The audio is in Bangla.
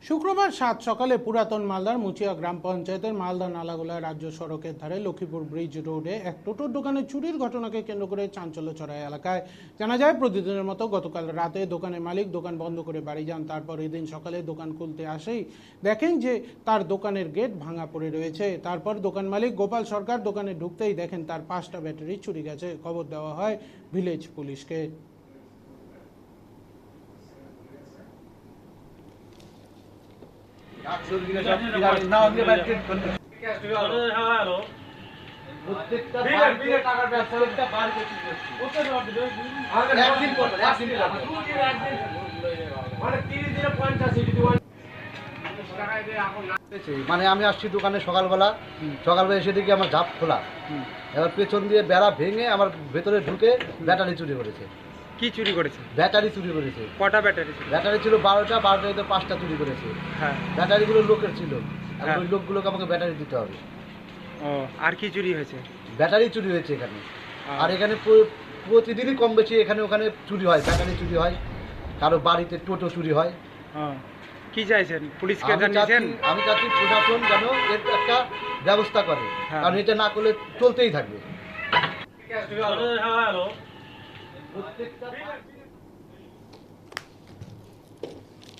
শুক্রবার ৭ সকালে পুরাতন মালদার মুচিয়া গ্রাম পঞ্চায়েতের মালদা নালাগোলা রাজ্য সড়কের ধারে লক্ষ্মীপুর ব্রিজ রোডে এক টোটোর দোকানে চুরির ঘটনাকে কেন্দ্র করে চাঞ্চল্য ছড়ায় এলাকায়। জানা যায়, প্রতিদিনের মতো গতকাল রাতে দোকানের মালিক দোকান বন্ধ করে বাড়ি যান। তারপর এদিন সকালে দোকান খুলতে আসেই দেখেন যে তার দোকানের গেট ভাঙা পড়ে রয়েছে। তারপর দোকান মালিক গোপাল সরকার দোকানে ঢুকতেই দেখেন তার 5টা ব্যাটারি চুরি গেছে। খবর দেওয়া হয় ভিলেজ পুলিশকে। মানে আমি আসছি দোকানে সকালবেলা এসে দেখি আমার ঝাপ খোলা। এবার পেছন দিয়ে বেড়া ভেঙে আমার ভেতরে ঢুকে ব্যাটারি চুরি করেছে। কি চুরি করেছে? ব্যাটারি চুরি করেছে। কটা ব্যাটারি ছিল? ব্যাটারি ছিল 12টা, 12টাতে 5টা চুরি করেছে। হ্যাঁ, ব্যাটারিগুলো লোকের ছিল। হ্যাঁ। ওই লোকগুলোকে আমাকে ব্যাটারি দিতে হবে। ও, আর কি চুরি হয়েছে? ব্যাটারি চুরি হয়েছে এখানে। আর এখানে প্রতিদিনই কম বেশি এখানে ওখানে চুরি হয়, ব্যাটারি চুরি হয়, কারো বাড়িতে টোটো চুরি হয়। কি চাইছেন? পুলিশকে জানিয়েছেন? আমি চাচ্ছি প্রশাসন যেন এর একটা ব্যবস্থা করে, হ্যাঁ। কারণ এটা না করলে চলতেই থাকবে।